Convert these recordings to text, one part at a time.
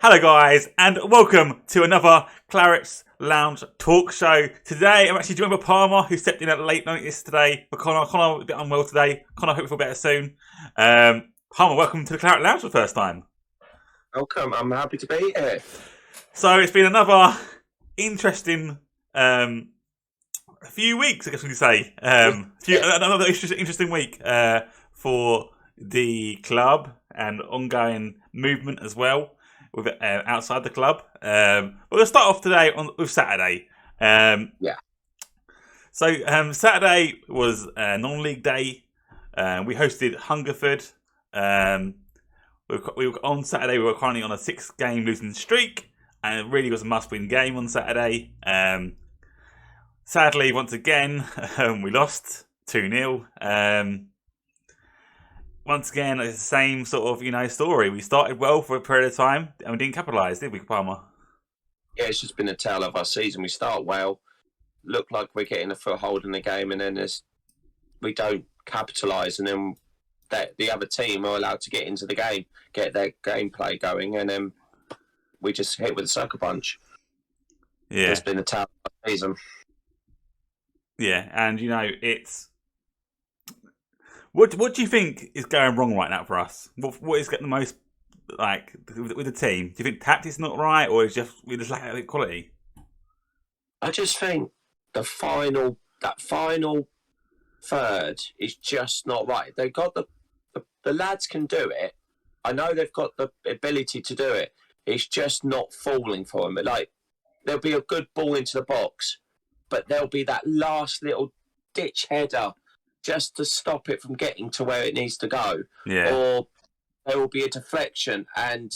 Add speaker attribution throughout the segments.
Speaker 1: Hello guys, and welcome to another Claret Lounge talk show. Today I'm actually joined by Palmer, who stepped in at late notice today, but Connor a bit unwell today. Connor, I hope you feel better soon. Palmer, welcome to the Claret Lounge for the first time.
Speaker 2: Welcome, I'm happy to be here.
Speaker 1: So it's been another interesting few weeks, I guess we could say. Another interesting week for the club and ongoing movement as well. With outside the club, but we'll start off today with Saturday. So Saturday was non-league day. We hosted Hungerford. On Saturday. We were currently on a 6-game losing streak, and it really was a must-win game on Saturday. Sadly, once again, we lost 2-0. Once again, it's the same sort of, story. We started well for a period of time and we didn't capitalise, did we, Palmer?
Speaker 2: Yeah, it's just been a tale of our season. We start well, look like we're getting a foothold in the game, and then we don't capitalise, and then the other team are allowed to get into the game, get their gameplay going, and then we just hit with a sucker punch.
Speaker 1: Yeah.
Speaker 2: It's been a tale of our season.
Speaker 1: Yeah, and, it's... What do you think is going wrong right now for us? What is getting the most with the team? Do you think tactics not right, or is we just lack of quality?
Speaker 2: I just think that final third is just not right. They've got the lads can do it. I know they've got the ability to do it. It's just not falling for them. There'll be a good ball into the box, but there'll be that last little ditch header just to stop it from getting to where it needs to go.
Speaker 1: Yeah.
Speaker 2: Or there will be a deflection, and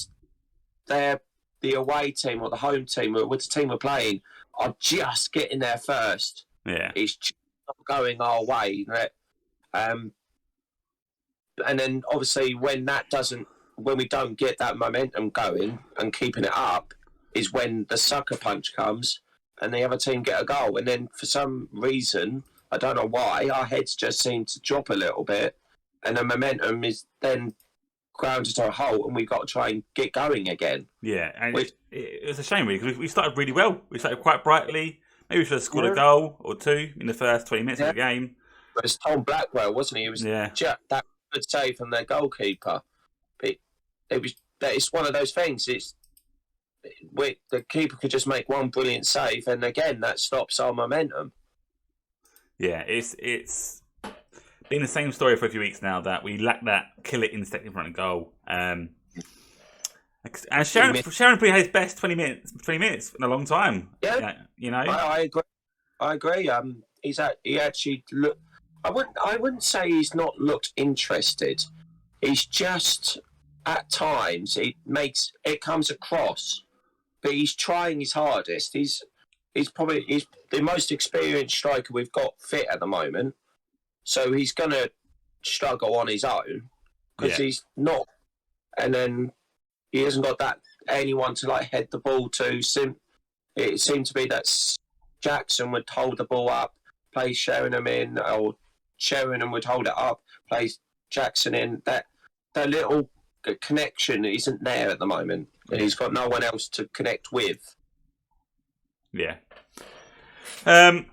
Speaker 2: the away team or the home team, or with the team we're playing, are just getting there first.
Speaker 1: Yeah.
Speaker 2: It's just not going our way. And then obviously when we don't get that momentum going and keeping it up, is when the sucker punch comes and the other team get a goal. And then for some reason, I don't know why, our heads just seem to drop a little bit, and the momentum is then grounded to a halt, and we've got to try and get going again.
Speaker 1: Yeah, and it's a shame, really, because we started really well. We started quite brightly. Maybe we should have scored a goal or two in the first 20 minutes of the game.
Speaker 2: But it's Tom Blackwell, wasn't he? It was just that good save from their goalkeeper. It's one of those things. The keeper could just make one brilliant save, and again, that stops our momentum.
Speaker 1: Yeah, it's been the same story for a few weeks now, that we lack that killer instinct in front of goal. And Sharon probably had his best 20 minutes in a long time.
Speaker 2: Yeah, I agree. He actually looked. I wouldn't say he's not looked interested. He's just at times it comes across, but he's trying his hardest. He's the most experienced striker we've got fit at the moment, so he's going to struggle on his own because he's not, and then he hasn't got that anyone to head the ball to. It seemed to be that Jackson would hold the ball up, play Sheringham in, or Sheringham would hold it up, play Jackson in. That little connection isn't there at the moment, and he's got no one else to connect with.
Speaker 1: Yeah. You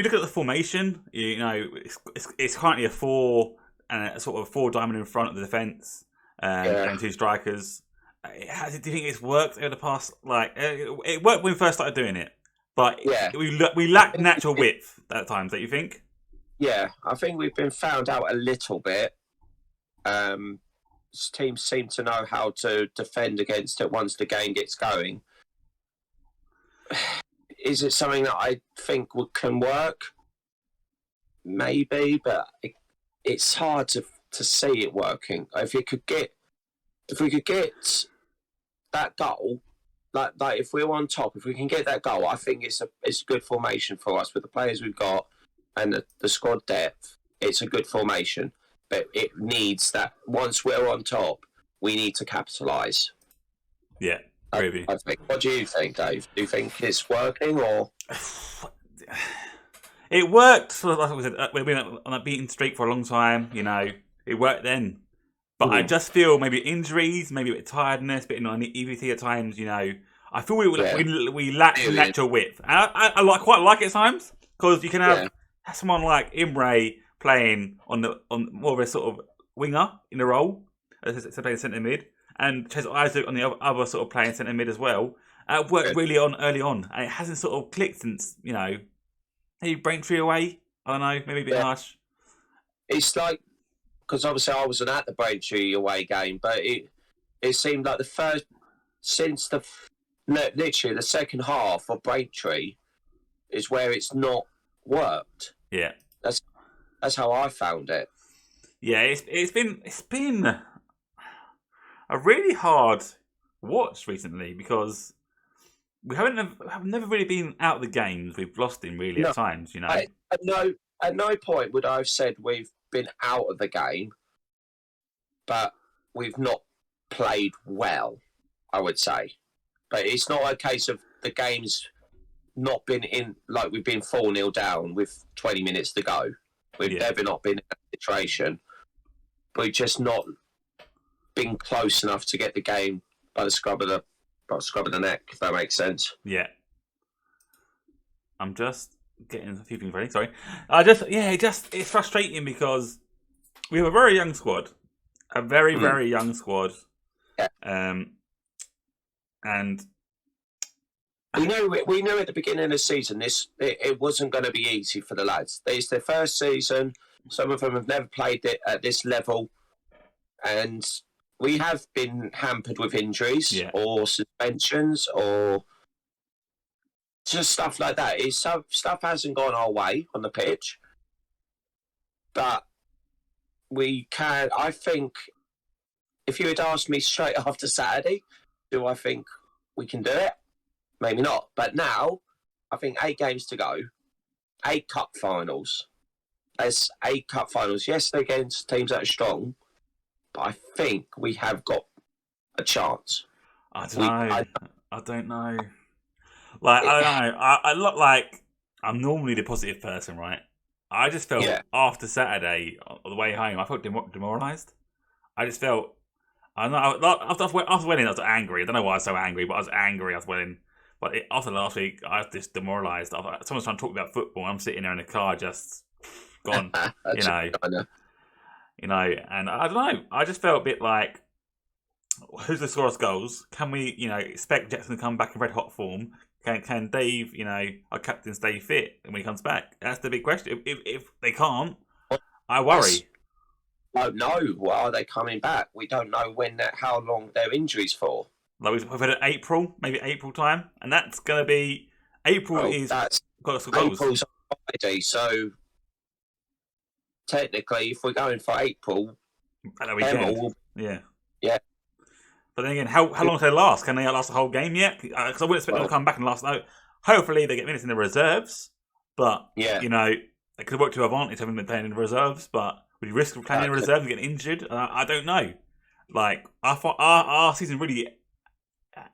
Speaker 1: look at the formation. It's currently a 4 and a sort of 4 diamond in front of the defence, and 2 strikers. Do you think it's worked over the past? It worked when we first started doing it, but we lack natural width at times. Don't you think?
Speaker 2: Yeah, I think we've been found out a little bit. Teams seem to know how to defend against it once the game gets going. Is it something that I think can work? Maybe, but it's hard to see it working. If we could get that goal, if we're on top, if we can get that goal, I think it's a good formation for us with the players we've got and the squad depth. It's a good formation, but it needs that. Once we're on top, we need to capitalise.
Speaker 1: Yeah. I
Speaker 2: think. What do you think, Dave? Do you think it's working, or
Speaker 1: it worked? Like we said, we've been on a beaten streak for a long time. It worked then, But I just feel maybe injuries, maybe a bit of tiredness, a bit of EVT at times. I feel we lack natural width. And I quite like it at times because you can have someone like Imre playing on more of a sort of winger in the role, playing centre mid, and Ches Isaac on the other sort of playing centre mid as well. It worked really early on, and it hasn't sort of clicked since maybe Braintree away. I don't know, maybe a bit harsh.
Speaker 2: It's like, because obviously I wasn't at the Braintree away game, but it seemed like literally the second half of Braintree is where it's not worked.
Speaker 1: Yeah,
Speaker 2: that's how I found it.
Speaker 1: Yeah, it's been a really hard watch recently because we have never really been out of the games. We've lost in really at times,
Speaker 2: At no point would I have said we've been out of the game, but we've not played well, I would say. But it's not a case of the game's not been in, like we've been 4-0 down with 20 minutes to go. We've never not been in that situation. We've just not been close enough to get the game by the scrub of the neck, if that makes sense.
Speaker 1: Yeah. I'm just getting a few things ready, sorry. It's frustrating because we have a very young squad. A very, very young squad.
Speaker 2: Yeah.
Speaker 1: And
Speaker 2: we knew at the beginning of the season it wasn't going to be easy for the lads. It's their first season. Some of them have never played it at this level, and we have been hampered with injuries or suspensions or just stuff like that. Stuff hasn't gone our way on the pitch, but we can. I think if you had asked me straight after Saturday, do I think we can do it? Maybe not. But now, I think 8 games to go, 8 cup finals. There's 8 cup finals. Yes, they're against teams that are strong, but I think we have got a chance.
Speaker 1: I don't know. Like, I don't know. I look like I'm normally the positive person, right? I just felt after Saturday, on the way home, I felt demoralised. I just felt, I don't know, after winning, I was angry. I don't know why I was so angry, but I was angry. I was winning. But after last week, I was just demoralised. Someone's trying to talk about football, and I'm sitting there in the car just gone, and I don't know. I just felt a bit like, who's the score us goals? Can we, expect Jackson to come back in red hot form? Can Dave, our captain, stay fit when he comes back? That's the big question. If they can't, I worry.
Speaker 2: Don't know. Why are they coming back? We don't know how long their injuries for.
Speaker 1: Like we've had April, maybe April time, and that's going to be April. Got some goals.
Speaker 2: April's Friday, so technically, if we're going for April,
Speaker 1: at the weekend, yeah. But then again, how long can they last? Can they last the whole game yet? Because I wouldn't expect them to come back and last. No, hopefully they get minutes in the reserves, but they could have worked to advantage having been playing in the reserves. But would you risk playing in the reserves and getting injured? I don't know. Like our season really,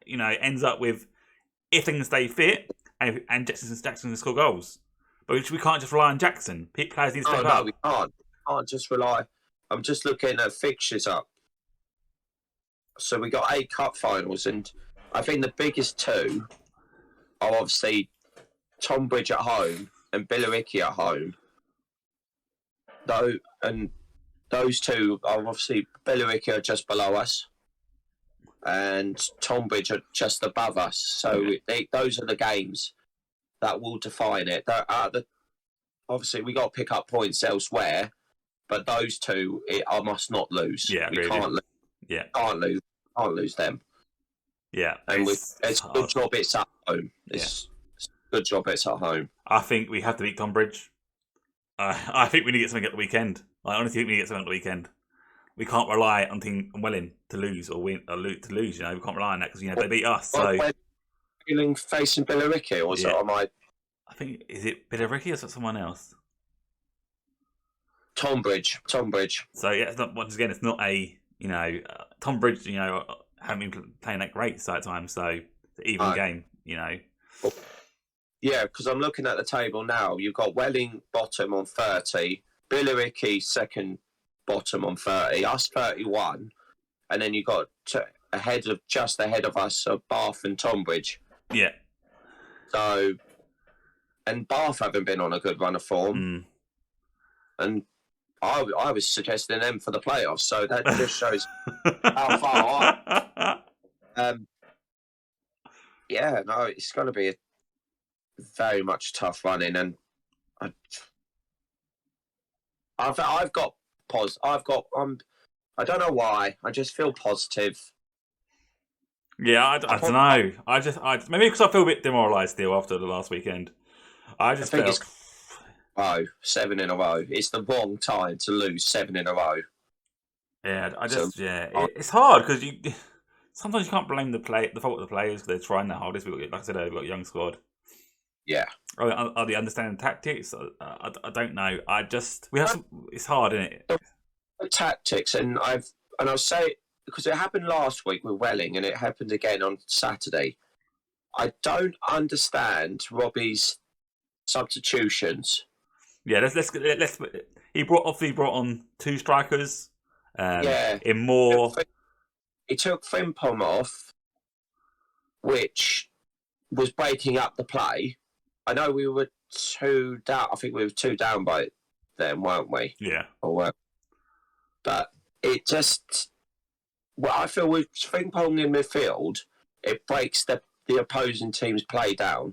Speaker 1: ends up with if they can stay fit and Jackson can score goals. But we can't just rely on Jackson. Players need to step up.
Speaker 2: No, we can't. Can't just rely. I'm just looking at fixtures up. So we got 8 cup finals, and I think the biggest 2 are obviously Tonbridge at home and Billericay at home. And those 2 are obviously Billericay are just below us, and Tonbridge are just above us. So those are the games that will define it. Obviously, we got to pick up points elsewhere, but those 2 I must not lose.
Speaker 1: Yeah,
Speaker 2: we
Speaker 1: really.
Speaker 2: can't lose.
Speaker 1: Yeah,
Speaker 2: can't lose them.
Speaker 1: Yeah,
Speaker 2: and it's a good job it's at home. It's a good job it's at home.
Speaker 1: I think we have to beat Tonbridge. I think we need to get something at the weekend. I honestly think we need to get something at the weekend. We can't rely on Team Welling to lose or win or to lose. We can't rely on that because they beat us. So
Speaker 2: facing Billericay, or is it on my?
Speaker 1: I think is it Billericay or is it someone else?
Speaker 2: Tonbridge.
Speaker 1: So it's not, once again, it's not a Tonbridge. Haven't been playing that great at times, so it's an even game.
Speaker 2: Yeah, because I'm looking at the table now. You've got Welling bottom on 30, Billericay second bottom on 30, us 31, and then you got ahead of us Bath and Tonbridge.
Speaker 1: Yeah.
Speaker 2: So, and Bath haven't been on a good run of form, and I was suggesting them for the playoffs. So that just shows how far yeah, no, it's going to be a very much tough running, and I've got I don't know why. I just feel positive.
Speaker 1: Yeah, I don't know. Maybe because I feel a bit demoralised still after the last weekend. I think
Speaker 2: it's 7 in a row. It's the wrong time to lose 7 in a row.
Speaker 1: Yeah, it's hard because sometimes you can't blame the fault of the players. They're trying their hardest. Like I said, they've got a young squad.
Speaker 2: Yeah.
Speaker 1: Are they understanding tactics? I don't know. It's hard, isn't it?
Speaker 2: The tactics, and I'll say, because it happened last week with Welling, and it happened again on Saturday. I don't understand Robbie's substitutions.
Speaker 1: Yeah, let's. He brought on 2 strikers. In more.
Speaker 2: He took Frimpong off, which was breaking up the play. I know we were 2 down. I think we were 2 down by then, weren't we?
Speaker 1: Yeah.
Speaker 2: But it just, I feel with Frimpong in midfield, it breaks the opposing team's play down.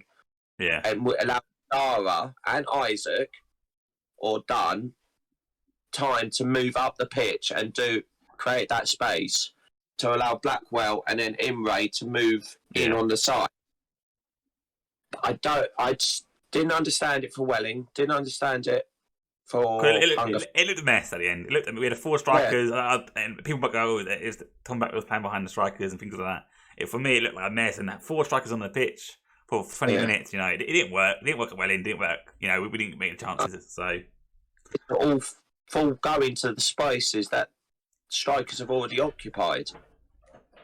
Speaker 1: Yeah.
Speaker 2: And we allow Dara and Isaac or Dunn time to move up the pitch and create that space to allow Blackwell and then Imre to move in on the side. I just didn't understand it for Welling. Didn't understand it for.
Speaker 1: It looked a mess at the end. We had 4 strikers, and people might go, Tom Back was playing behind the strikers and things like that. For me, it looked like a mess, and 4 strikers on the pitch for 20 minutes. It didn't work. It didn't work at Welling. It didn't work. We didn't make the chances. So
Speaker 2: it's all full going to the spaces that strikers have already occupied.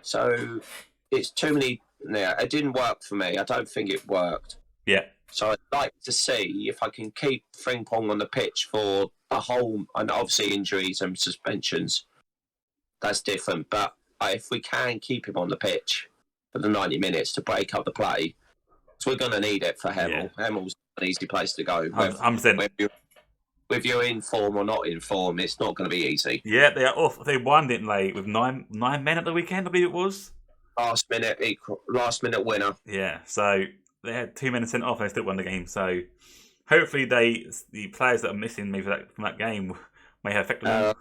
Speaker 2: So it's too many. Yeah, it didn't work for me. I don't think it worked.
Speaker 1: Yeah.
Speaker 2: So I'd like to see if I can keep Frimpong on the pitch for the whole, and obviously injuries and suspensions. That's different. But if we can keep him on the pitch for the 90 minutes to break up the play, so we're going to need it for Hemel. Yeah. Hemel's an easy place to go. Whether you're in form or not in form, it's not going to be easy.
Speaker 1: Yeah, they are off. They won, didn't they, with 9 men at the weekend, I believe it was.
Speaker 2: Last minute winner.
Speaker 1: Yeah, so they had 2 men sent off and they still won the game. So hopefully the players that are missing maybe from that game may have affected them.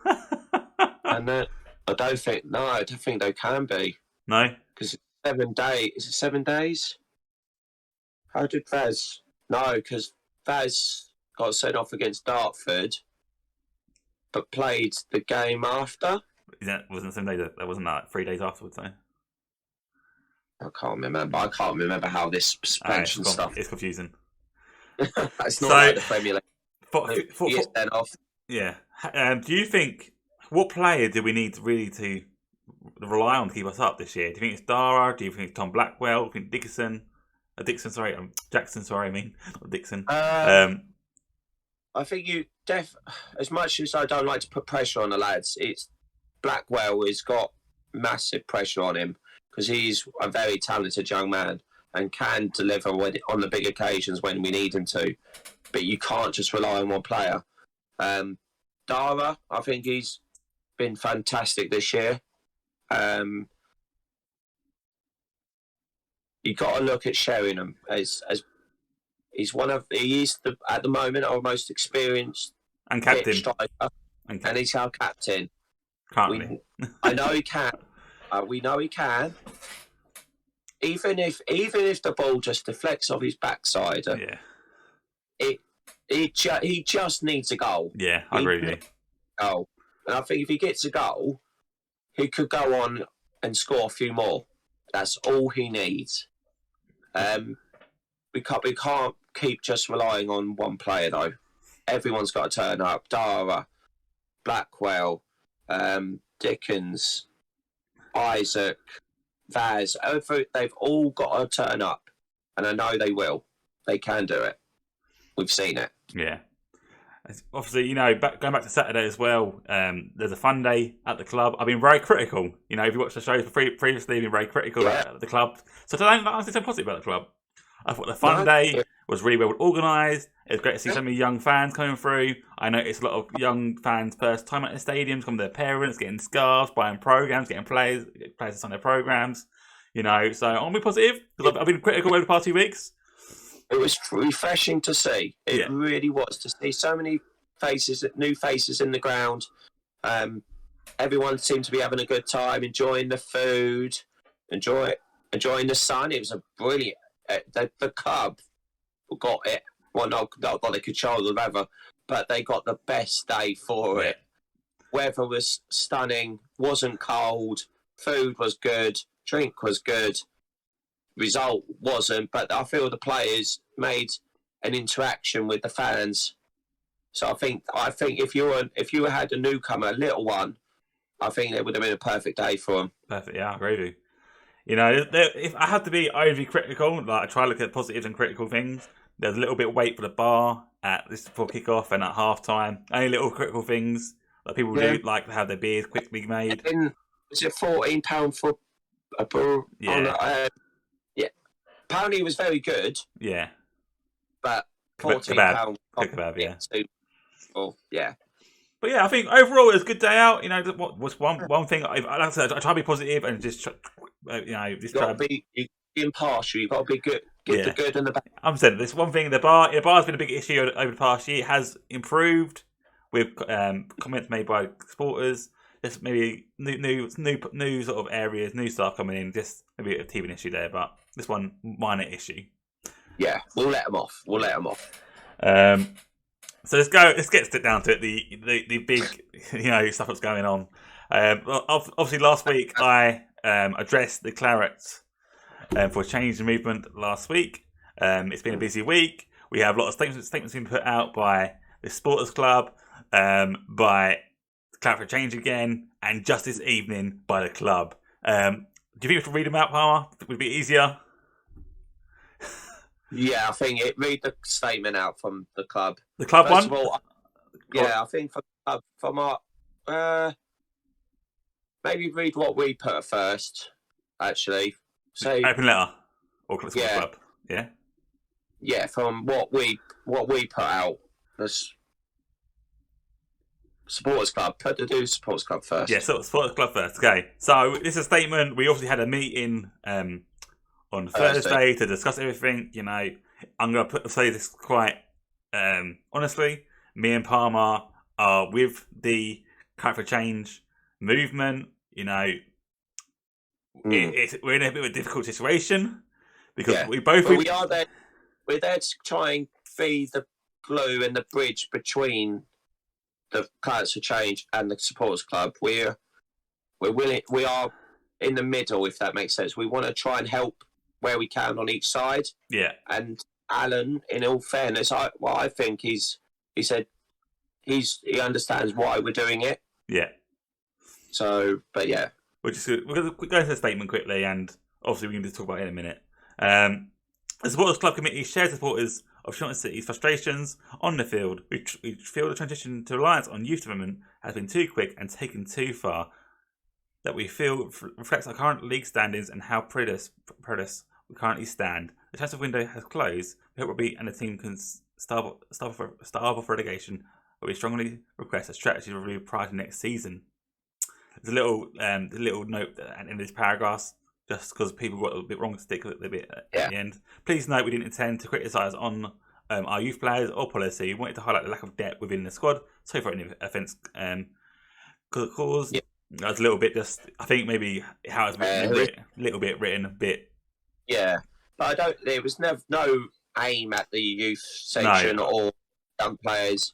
Speaker 2: And I don't think they can be.
Speaker 1: No?
Speaker 2: Because 7 days. Is it 7 days? How did Vaz? No, because Vaz got sent off against Dartford, but played the game after.
Speaker 1: Wasn't the same day? That wasn't that 3 days afterwards, though.
Speaker 2: I can't remember how this suspension stuff.
Speaker 1: It's confusing.
Speaker 2: It's not like the Premier League. Sent off.
Speaker 1: Yeah. Do you think what player do we need really to rely on to keep us up this year? Do you think it's Dara? Do you think it's Tom Blackwell? Do you think Jackson? Sorry, I mean not Dixon.
Speaker 2: I think as much as I don't like to put pressure on the lads, it's Blackwell has got massive pressure on him because he's a very talented young man and can deliver on the big occasions when we need him to. But you can't just rely on one player. Dara, I think he's been fantastic this year. You got to look at Sheringham as he is at the moment our most experienced
Speaker 1: and captain
Speaker 2: striker, and he's our captain.
Speaker 1: I
Speaker 2: know he can. We know he can. Even if the ball just deflects off his backside, he just needs a goal.
Speaker 1: Yeah, I agree with you.
Speaker 2: Goal, and I think if he gets a goal, he could go on and score a few more. That's all he needs. We can't keep just relying on one player though. Everyone's got to turn up. Dara, Blackwell, Dickens, Isaac, Vaz. They've all got to turn up, and I know they will. They can do it. We've seen it.
Speaker 1: Yeah. Obviously, going back to Saturday as well, there's a fun day at the club. I've been very critical. If you watch the shows previously, I've been very critical about the club. So today, I'm so positive about the club. I thought the fun day was really well organised. It was great to see so many young fans coming through. I noticed a lot of young fans first time at the stadiums, coming with their parents, getting scarves, buying programmes, getting players to sign their programmes. So I'm be positive because I've been critical over the past 2 weeks.
Speaker 2: It was refreshing to see. It really was to see so many new faces in the ground. Everyone seemed to be having a good time, enjoying the food, enjoying the sun. It was a brilliant. The club got it. Well, not that they could control the weather, but they got the best day for it. Weather was stunning. Wasn't cold. Food was good. Drink was good. Result wasn't, but I feel the players made an interaction with the fans. So I think if you had a newcomer, a little one, I think it would have been a perfect day for them.
Speaker 1: Perfect, yeah, I agree with you. If I had to be overly critical, like I try to look at positives and critical things. There's a little bit of wait for the bar at this before kickoff and at half time. Only little critical things that people do like to have their beers quickly made.
Speaker 2: Was it £14 for a brew?
Speaker 1: Yeah.
Speaker 2: Apparently, it was very good.
Speaker 1: Yeah.
Speaker 2: But £14.
Speaker 1: Kebab, yeah.
Speaker 2: Yeah.
Speaker 1: But yeah, I think overall it was a good day out. What's one thing? Like I said, I try to be positive and just
Speaker 2: You've got to be impartial. You've got to be good. Get the good and the bad.
Speaker 1: I'm saying this one thing. The bar's been a big issue over the past year. It has improved with comments made by supporters. Just maybe new sort of areas, new stuff coming in. Just maybe a teething issue there, but this one minor issue.
Speaker 2: Yeah, we'll let them off.
Speaker 1: So let's get down to it. The big stuff that's going on. Obviously, last week I addressed the Claret for a change in movement last week. It's been a busy week. We have a lot of statements being put out by the Supporters Club, by Claret for Change again, and just this evening by the club. Do you think we should read them out, Palmer? Would it be easier?
Speaker 2: Yeah, I think read the statement out from the club.
Speaker 1: The club
Speaker 2: First
Speaker 1: one?
Speaker 2: Of all, I think from our maybe read what we put first. Actually, say
Speaker 1: open letter or club. Yeah.
Speaker 2: Yeah, from what we put out. This Supporters Club. Do Supporters Club first.
Speaker 1: Yeah, so Supporters Club first. Okay. So this is a statement. We obviously had a meeting on Thursday to discuss everything. I'm going to say this quite honestly. Me and Palmer are with the Claret for Change movement. We're in a bit of a difficult situation because we are
Speaker 2: there. We're there to try and be the glue and the bridge between the Claret for Change and the Supporters Club. We're willing. We are in the middle, if that makes sense. We want to try and help where we can on each side.
Speaker 1: Yeah.
Speaker 2: And Alan, in all fairness, I think he said he understands why we're doing it.
Speaker 1: Yeah.
Speaker 2: So, but yeah.
Speaker 1: We're going to go into the statement quickly, and obviously we can just talk about it in a minute. The Supporters Club Committee shares supporters of Chelmsford City's frustrations on the field. We feel the transition to reliance on youth development has been too quick and taken too far. That we feel reflects our current league standings and how predators we currently stand. The transfer window has closed. We hope Robbie and the team can starve off relegation, but we strongly request a strategy review prior to next season. There's a little note at the end of this paragraph, just because people got a bit wrong stick a bit at the end. Please note we didn't intend to criticise on our youth players or policy. We wanted to highlight the lack of depth within the squad. So for any offence caused. Yeah. That's a little bit I think maybe how it's written, a little bit written a bit.
Speaker 2: Yeah, but there was no aim at the youth section or young players.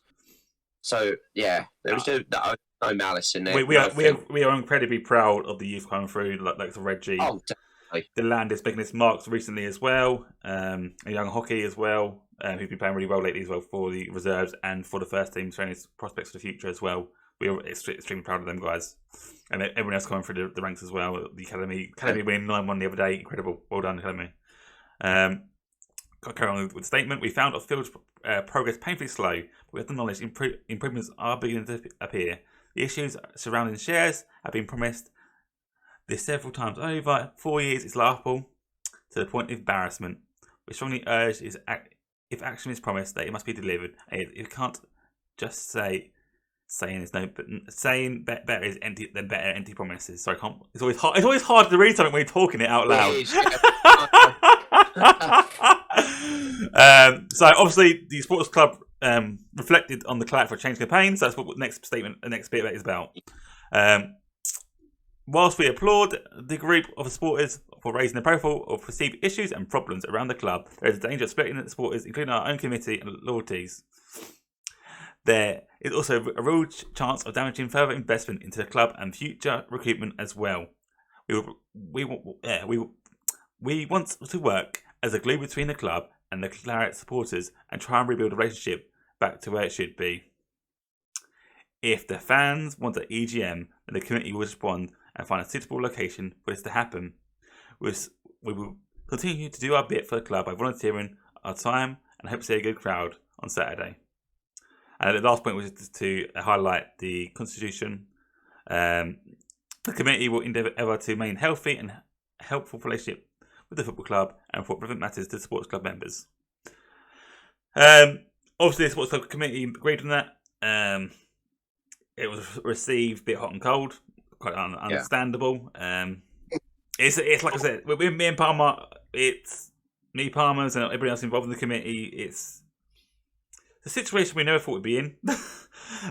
Speaker 2: So yeah, there was no malice in there.
Speaker 1: We are incredibly proud of the youth coming through, like the Reggie.
Speaker 2: Oh, definitely.
Speaker 1: The Landis making his marks recently as well. A young hockey as well, who's been playing really well lately as well for the reserves and for the first team, showing his prospects for the future as well. We are extremely proud of them guys. And everyone else coming through the ranks as well. The Academy winning 9-1 the other day. Incredible. Well done, Academy. carry on with the statement. We found our field progress painfully slow, but we have the knowledge improvements are beginning to appear. The issues surrounding shares have been promised this several times over. 4 years is laughable to the point of embarrassment. We strongly urge if action is promised, that it must be delivered. And you can't just saying there's no, but saying better is empty than better empty promises. So I can't. It's always hard. It's always hard to read something when you're talking it out loud.
Speaker 2: It is, yeah.
Speaker 1: So obviously the sports club reflected on the Claret for Change campaign. So that's what the next bit of it is about. Whilst we applaud the group of supporters for raising the profile of perceived issues and problems around the club, there is a danger of splitting the supporters, including our own committee and loyalties. There is also a real chance of damaging further investment into the club and future recruitment as well. We want to work as a glue between the club and the Claret supporters and try and rebuild a relationship back to where it should be. If the fans want an EGM, then the committee will respond and find a suitable location for this to happen. We will continue to do our bit for the club by volunteering our time and hope to see a good crowd on Saturday. And the last point was to highlight the constitution. The committee will endeavour to maintain healthy and helpful relationship with the football club and report relevant matters to the sports club members. Obviously, the sports club committee agreed on that. It was received a bit hot and cold, quite understandable. It's like I said, with me and Palmer, it's me, Palmer's, and everybody else involved in the committee. It's the situation we never thought we'd be in.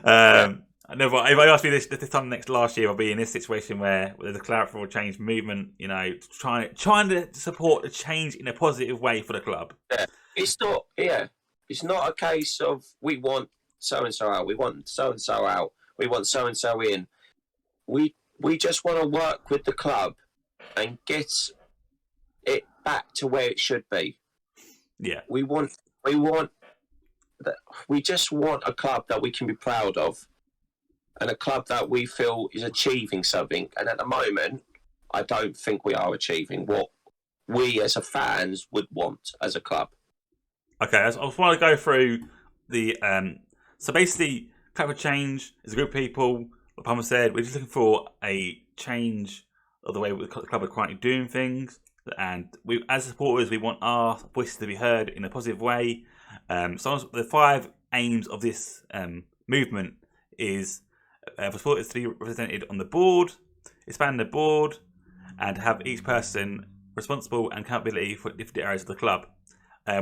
Speaker 1: I never. If I asked me this time last year, I'll be in this situation where there's a Claret for Change movement. You know, trying to support the change in a positive way for the club.
Speaker 2: Yeah, it's not. Yeah, it's not a case of we want so and so out. We want so and so out. We want so and so in. We just want to work with the club and get it back to where it should be.
Speaker 1: Yeah,
Speaker 2: we just want a club that we can be proud of, and a club that we feel is achieving something. And at the moment, I don't think we are achieving what we as a fans would want as a club.
Speaker 1: Okay, I just want to go through the so basically, Claret for Change is a group of people. Like Palmer said, we're just looking for a change of the way the club are currently doing things, and we, as supporters, we want our voices to be heard in a positive way. So the 5 aims of this movement is for supporters to be represented on the board, expand the board, and have each person responsible and accountability for different areas of the club.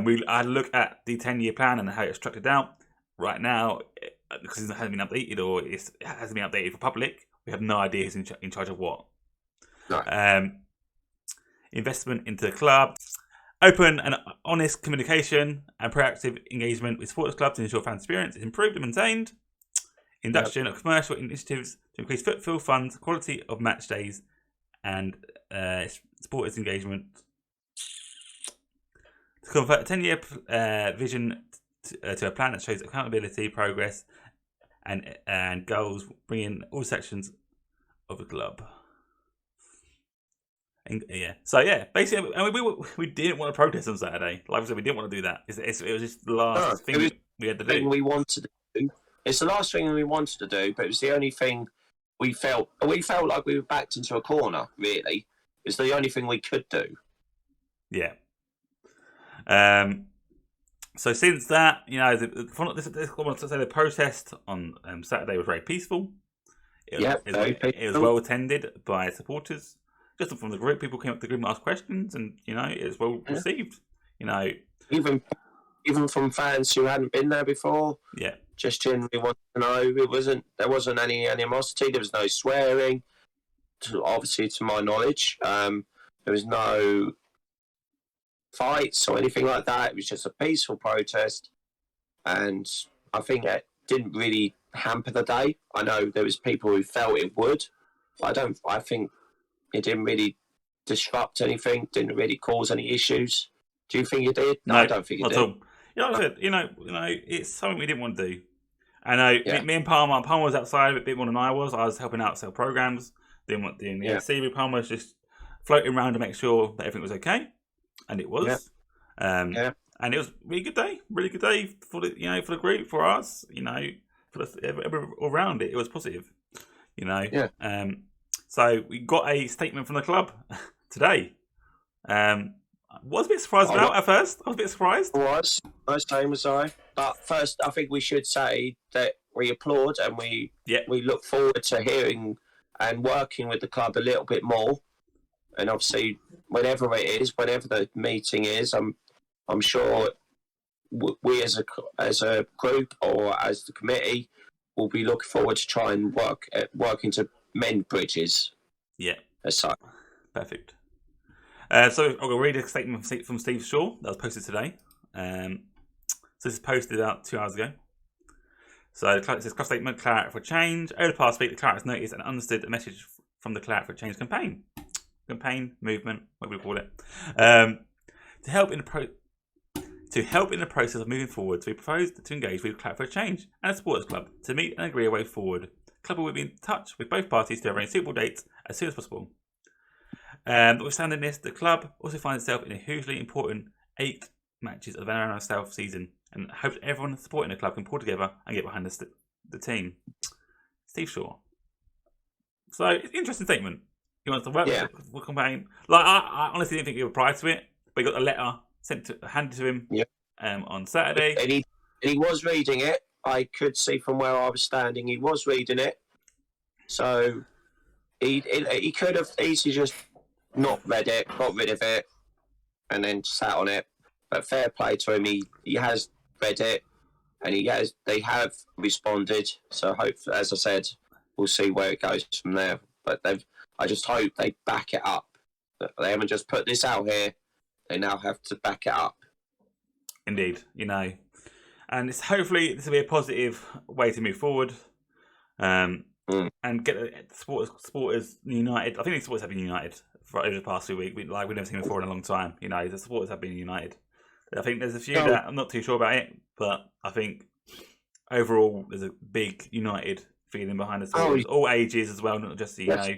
Speaker 1: We had a look at the 10-year plan and how it's structured out. Right now, because it hasn't been updated or it hasn't been updated for public, we have no idea who's in charge of what.
Speaker 2: No.
Speaker 1: Investment into the club. Open and honest communication and proactive engagement with sports clubs to ensure fan experience is improved and maintained. Induction of commercial initiatives to increase footfall, funds, quality of match days, and supporters' engagement. To convert a 10-year vision to a plan that shows accountability, progress, and goals, bringing all sections of the club. And, basically, I mean, we didn't want to protest on Saturday. Like I said, we didn't want to do that. It was just the last thing we had to do.
Speaker 2: We wanted to do. It's the last thing we wanted to do, but it was the only thing we felt like we were backed into a corner. Really, it's the only thing we could do.
Speaker 1: Yeah. So since that, you know, the protest on Saturday was very peaceful. It was well attended by supporters. Just from the group, people came up to the group and asked questions, and you know, it was well received. You know,
Speaker 2: even from fans who hadn't been there before.
Speaker 1: Yeah,
Speaker 2: just genuinely wanted to know. There wasn't any animosity. There was no swearing. Obviously, to my knowledge, there was no fights or anything like that. It was just a peaceful protest, and I think it didn't really hamper the day. I know there was people who felt it would. I think it didn't really disrupt anything. Didn't really cause any issues. Do you think it did? No, I don't think it did.
Speaker 1: All. Like I said, you know, it's something we didn't want to do. I know me and Palmer was outside a bit more than I was. I was helping out sell programs, doing the AC. Palmer was just floating around to make sure that everything was okay. And it was. And And it was a really good day for the for the group, for us, for everyone all around it. It was positive,
Speaker 2: Yeah.
Speaker 1: So we got a statement from the club today. Was a bit surprised about at first. I was a bit surprised.
Speaker 2: Same was I. But first, I think we should say that we applaud and we look forward to hearing and working with the club a little bit more. And obviously, whenever the meeting is, I'm sure we as a group or as the committee will be looking forward to try and working to mend bridges.
Speaker 1: Yeah.
Speaker 2: As such.
Speaker 1: Perfect. So I'm going to read a statement from Steve Shaw that was posted today. So this is posted about 2 hours ago. So it says, cross statement, Claret for Change. Over the past week, the Claret has noticed and understood the message from the Claret for Change campaign, movement, what we call it, to help in the process of moving forward. So we proposed to engage with Claret for Change and the Supporters Club to meet and agree a way forward. The club will be in touch with both parties to arrange suitable dates as soon as possible. Notwithstanding this, the club also finds itself in a hugely important 8 matches of the NRL South season and hopes everyone supporting the club can pull together and get behind the team. Steve Shaw. So, it's an interesting statement. He wants to work with the campaign. Like, I honestly didn't think he would reply to it, but he got a letter handed to him on Saturday.
Speaker 2: And he was reading it. I could see from where I was standing, he was reading it. So, he could have easily just not read it, got rid of it, and then sat on it. But fair play to him, he has read it, and they have responded. So hopefully, as I said, we'll see where it goes from there. But I just hope they back it up. They haven't just put this out here; they now have to back it up.
Speaker 1: Indeed, and it's hopefully this will be a positive way to move forward, and get the supporters united. I think the supporters have been united for over the past 2 weeks. We've never seen before in a long time. The supporters have been united. I think there's a few that I'm not too sure about it, but I think overall there's a big united feeling behind the supporters, all ages as well, not just
Speaker 2: Well,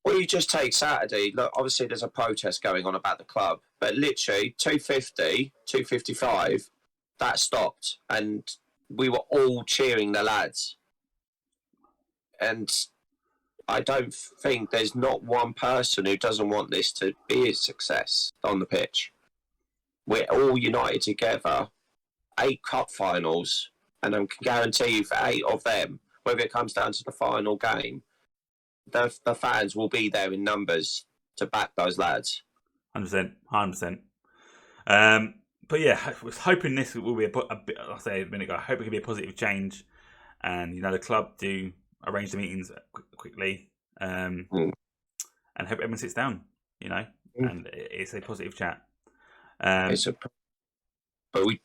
Speaker 2: you just take Saturday. Look, obviously there's a protest going on about the club, but literally 2:50, 2:55, that stopped, and we were all cheering the lads. And I don't think there's not one person who doesn't want this to be a success on the pitch. We're all united together. 8 cup finals, and I can guarantee you for 8 of them, whether it comes down to the final game, the fans will be there in numbers to back those lads.
Speaker 1: 100%. But yeah, I was hoping this will be like I said a minute ago, I hope it can be a positive change, and the club do arrange the meetings quickly, and hope everyone sits down, and it's a positive chat.
Speaker 2: But we've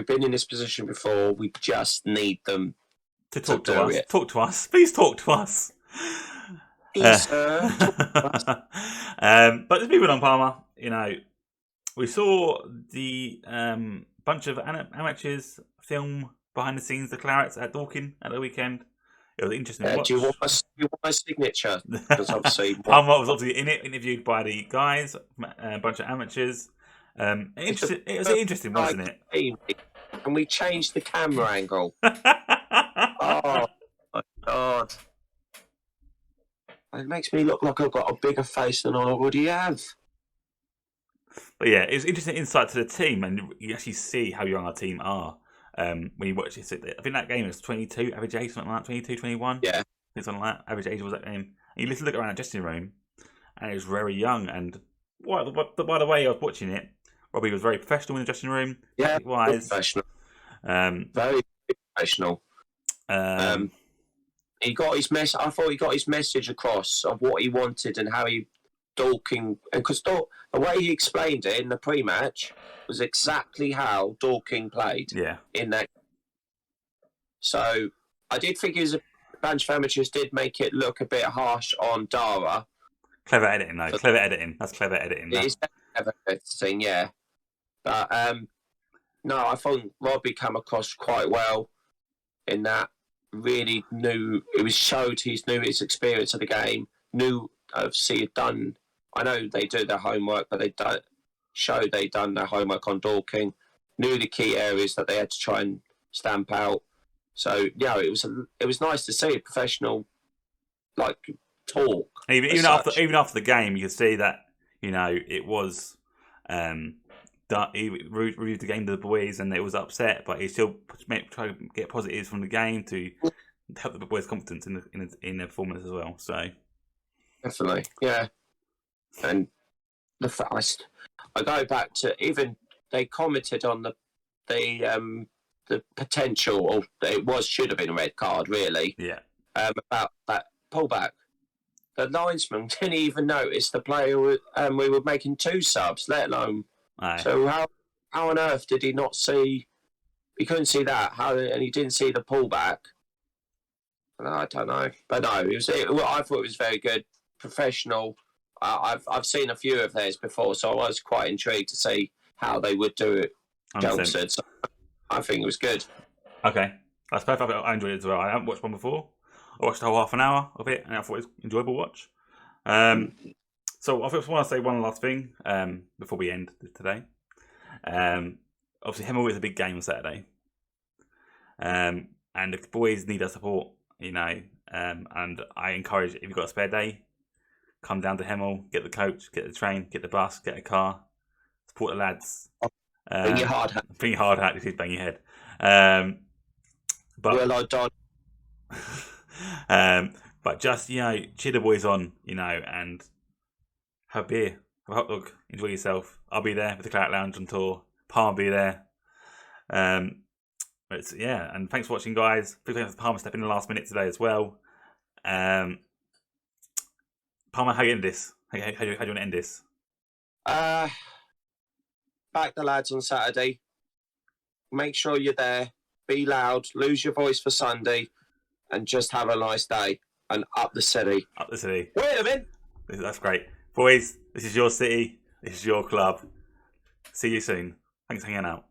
Speaker 2: been in this position before. We just need them
Speaker 1: to talk to us. Talk to us, please. Talk to us.
Speaker 2: Yes, sir.
Speaker 1: But just moving on, Palmer. We saw the bunch of amateurs film behind the scenes the Clarets at Dorking at the weekend. It was interesting.
Speaker 2: Do you want my signature? Because obviously,
Speaker 1: Palmer was obviously in it, interviewed by the guys, a bunch of amateurs. It was interesting, wasn't it?
Speaker 2: And we changed the camera angle. Oh my god! It makes me look like I've got a bigger face than I already have.
Speaker 1: But yeah, it was interesting insight to the team, and you actually see how young our team are when you watch it. I think that game was 22 average age, something like that, 22, 21.
Speaker 2: Yeah,
Speaker 1: something like that. Average age was that game. And you look around the dressing room, and it was very young. And by the way I was watching it, Robbie was very professional in the dressing room.
Speaker 2: Yeah,
Speaker 1: professional.
Speaker 2: Very professional. He got his message. I thought he got his message across of what he wanted and how he Dorking, and because the way he explained it in the pre-match was exactly how Dorking played.
Speaker 1: Yeah.
Speaker 2: In that. So I did think a bunch of amateurs did make it look a bit harsh on Dara.
Speaker 1: Clever editing, though. Clever editing. That's clever editing.
Speaker 2: It is clever editing, yeah. But no, I thought Robbie came across quite well in that. Really knew showed his experience of the game. Knew obviously had done. I know they do their homework, but they don't. showed they'd done their homework on Dorking, knew the key areas that they had to try and stamp out. So yeah, it was nice to see a professional like talk.
Speaker 1: Even after the game, you could see that it was he reviewed the game to the boys, and it was upset, but he still tried to get positives from the game to help the boys' confidence in their performance as well. So
Speaker 2: definitely, yeah. And the fact I go back to even they commented on the potential, or should have been a red card, really.
Speaker 1: Yeah.
Speaker 2: About that pullback. The linesman didn't even notice the player. We were making 2 subs, let alone.
Speaker 1: Aye.
Speaker 2: So how on earth did he not see? He couldn't see that. And he didn't see the pullback. I don't know, but no, I thought it was very good, professional. I've seen a few of theirs before, so I was quite intrigued to see how they would do it. Chelmsford, so I think it was good.
Speaker 1: Okay, that's perfect. I enjoyed it as well. I haven't watched one before. I watched the whole half an hour of it, and I thought it was an enjoyable watch. So I just want to say one last thing before we end today. Obviously, Hemel is a big game on Saturday, and the boys need our support. And I encourage, if you've got a spare day, come down to Hemel, get the coach, get the train, get the bus, get a car, support the lads.
Speaker 2: Bring your hard hat.
Speaker 1: Bring your hard hat, just bang your head. But but just cheer the boys on, and have a beer, have a hot dog, enjoy yourself. I'll be there with the Claret Lounge on tour. Palmer will be there. And thanks for watching, guys. Thanks for Palmer stepping in the last minute today as well. Palmer, how you end this? How do you want to end this?
Speaker 2: Back the lads on Saturday. Make sure you're there. Be loud. Lose your voice for Sunday, and just have a nice day. And up the city.
Speaker 1: Up the city.
Speaker 2: Wait a minute.
Speaker 1: That's great, boys. This is your city. This is your club. See you soon. Thanks for hanging out.